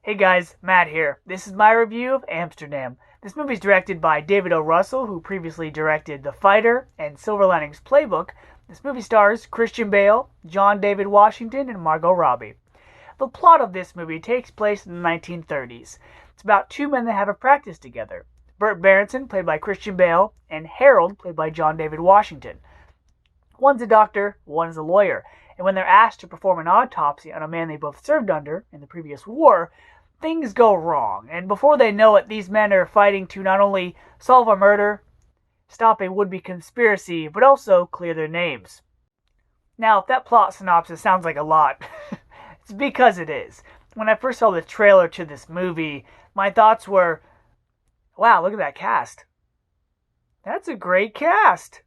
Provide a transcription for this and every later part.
Hey guys, Matt here. This is my review of Amsterdam. This movie is directed by David O. Russell, who previously directed The Fighter and Silver Linings Playbook. This movie stars Christian Bale, John David Washington, and Margot Robbie. The plot of this movie takes place in the 1930s. It's about two men that have a practice together. Burt Berenson, played by Christian Bale, and Harold, played by John David Washington. One's a doctor, one's a lawyer, and when they're asked to perform an autopsy on a man they both served under in the previous war, things go wrong. And before they know it, these men are fighting to not only solve a murder, stop a would-be conspiracy, but also clear their names. Now, if that plot synopsis sounds like a lot, it's because it is. When I first saw the trailer to this movie, my thoughts were, wow, look at that cast. That's a great cast.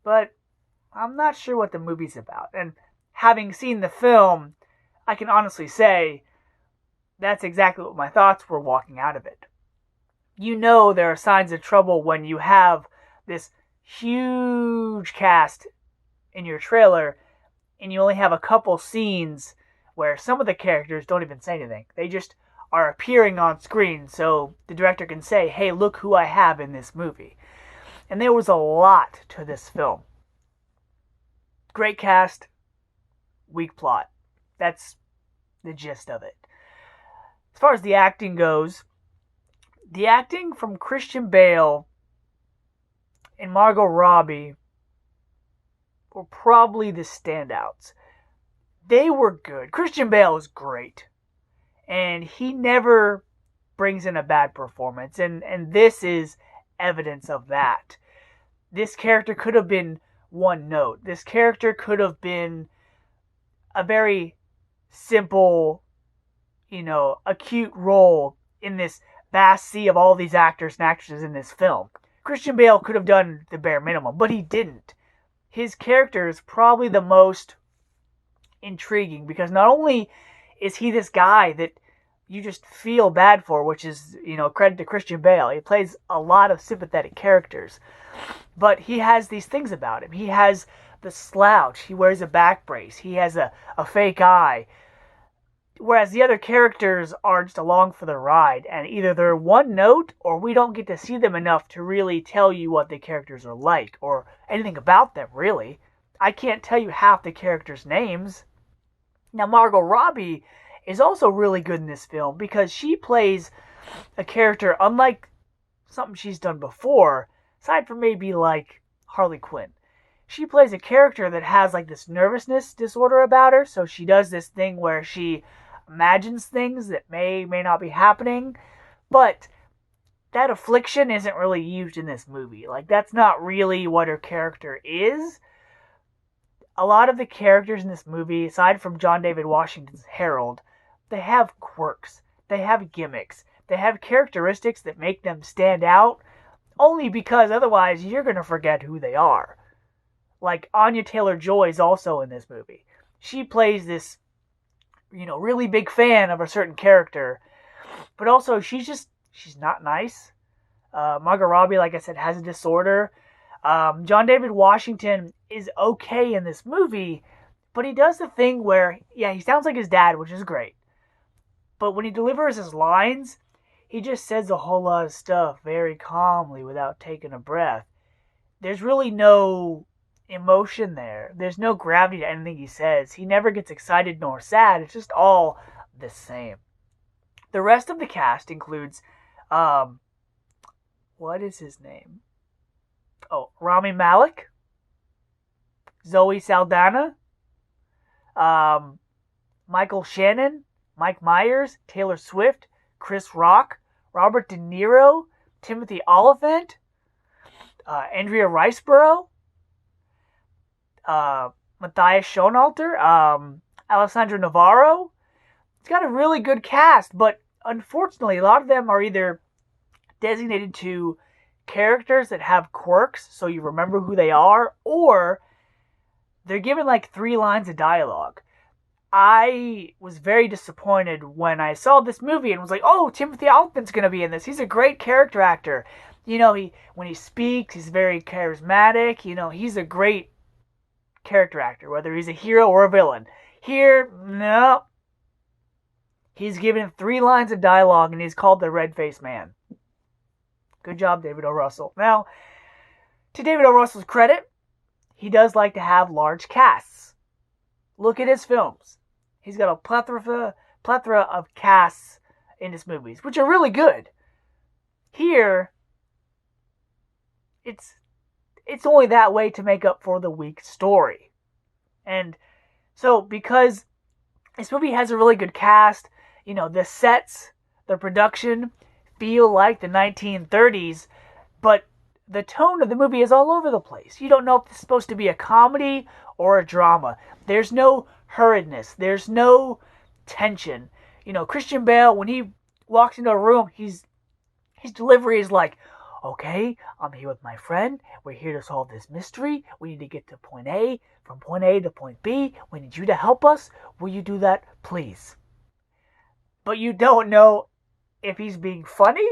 But I'm not sure what the movie's about. And having seen the film, I can honestly say that's exactly what my thoughts were walking out of it. You know there are signs of trouble when you have this huge cast in your trailer and you only have a couple scenes where some of the characters don't even say anything. They just are appearing on screen so the director can say, hey, look who I have in this movie. And there was a lot to this film. Great cast, weak plot. That's the gist of it. As far as the acting goes, the acting from Christian Bale and Margot Robbie were probably the standouts. They were good. Christian Bale is great. And he never brings in a bad performance. And this is evidence of that. This character could have been one note. This character could have been a very simple, acute role in this vast sea of all these actors and actresses in this film. Christian Bale could have done the bare minimum, but he didn't. His character is probably the most intriguing because not only is he this guy that you just feel bad for, which is, credit to Christian Bale. He plays a lot of sympathetic characters. But he has these things about him. He has the slouch. He wears a back brace. He has a fake eye. Whereas the other characters are just along for the ride. And either they're one note or we don't get to see them enough to really tell you what the characters are like. Or anything about them, really. I can't tell you half the characters' names. Now, Margot Robbie is also really good in this film because she plays a character unlike something she's done before, aside from maybe like Harley Quinn. She plays a character that has like this nervousness disorder about her, so she does this thing where she imagines things that may not be happening, but that affliction isn't really used in this movie. Like, that's not really what her character is. A lot of the characters in this movie, aside from John David Washington's Harold, they have quirks, they have gimmicks, they have characteristics that make them stand out, only because otherwise you're going to forget who they are. Like Anya Taylor-Joy is also in this movie. She plays this, really big fan of a certain character, but also she's not nice. Margot Robbie, like I said, has a disorder. John David Washington is okay in this movie, but he does the thing where, he sounds like his dad, which is great. But when he delivers his lines, he just says a whole lot of stuff very calmly without taking a breath. There's really no emotion there. There's no gravity to anything he says. He never gets excited nor sad. It's just all the same. The rest of the cast includes, what is his name? Oh, Rami Malek, Zoe Saldana, Michael Shannon, Mike Myers, Taylor Swift, Chris Rock, Robert De Niro, Timothy Olyphant, Andrea Riseborough, Matthias Schoenhalter, Alessandro Navarro. It's got a really good cast, but unfortunately, a lot of them are either designated to characters that have quirks, so you remember who they are, or they're given like 3 lines of dialogue. I was very disappointed when I saw this movie and was like, oh, Timothy Olyphant's going to be in this. He's a great character actor. When he speaks, he's very charismatic. He's a great character actor, whether he's a hero or a villain. Here, no. He's given 3 lines of dialogue, and he's called the Red-Faced Man. Good job, David O. Russell. Now, to David O. Russell's credit, he does like to have large casts. Look at his films. He's got a plethora of casts in his movies, which are really good. Here, it's only that way to make up for the weak story. And so, because this movie has a really good cast, the sets, the production feel like the 1930s, but the tone of the movie is all over the place. You don't know if this is supposed to be a comedy or a drama. There's no hurriedness. There's no tension. Christian Bale, when he walks into a room, his delivery is like, okay, I'm here with my friend. We're here to solve this mystery. We need to get to point A. From point A to point B. We need you to help us. Will you do that, please? But you don't know if he's being funny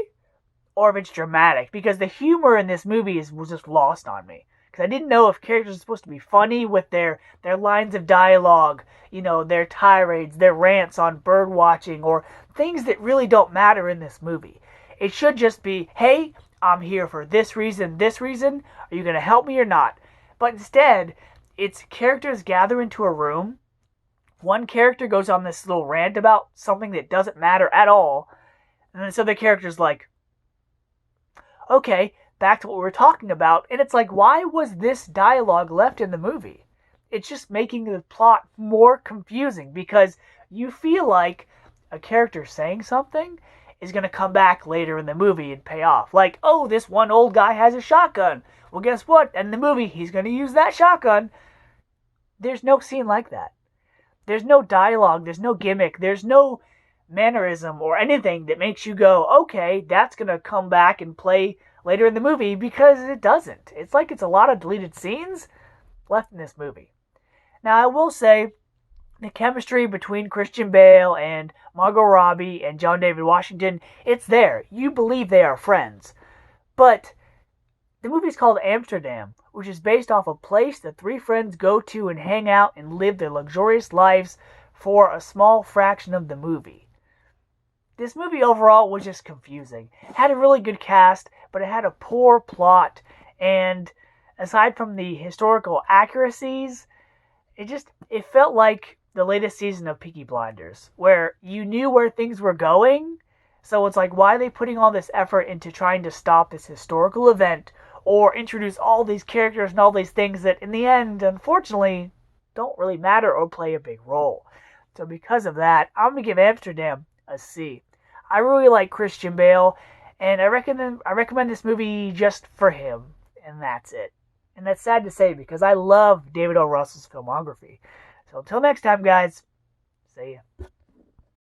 or if it's dramatic, because the humor in this movie was just lost on me. Because I didn't know if characters are supposed to be funny with their lines of dialogue, their tirades, their rants on bird watching, or things that really don't matter in this movie. It should just be, hey, I'm here for this reason. Are you going to help me or not? But instead, it's characters gather into a room. One character goes on this little rant about something that doesn't matter at all. And then so the character's like, okay, back to what we were talking about. And it's like, why was this dialogue left in the movie? It's just making the plot more confusing, because you feel like a character saying something is going to come back later in the movie and pay off. Like, oh, this one old guy has a shotgun. Well, guess what? In the movie, he's going to use that shotgun. There's no scene like that. There's no dialogue. There's no gimmick. There's no mannerism or anything that makes you go, okay, that's going to come back and play later in the movie, because it doesn't. It's like it's a lot of deleted scenes left in this movie. Now, I will say, the chemistry between Christian Bale and Margot Robbie and John David Washington, it's there. You believe they are friends. But the movie's called Amsterdam, which is based off a place that 3 friends go to and hang out and live their luxurious lives for a small fraction of the movie. This movie overall was just confusing. It had a really good cast, but it had a poor plot, and aside from the historical accuracies, it felt like the latest season of Peaky Blinders, where you knew where things were going, so it's like, why are they putting all this effort into trying to stop this historical event, or introduce all these characters and all these things that in the end, unfortunately, don't really matter or play a big role. So because of that, I'm going to give Amsterdam a C. I really like Christian Bale, and I recommend this movie just for him, and that's it. And that's sad to say, because I love David O. Russell's filmography. So until next time, guys, see ya.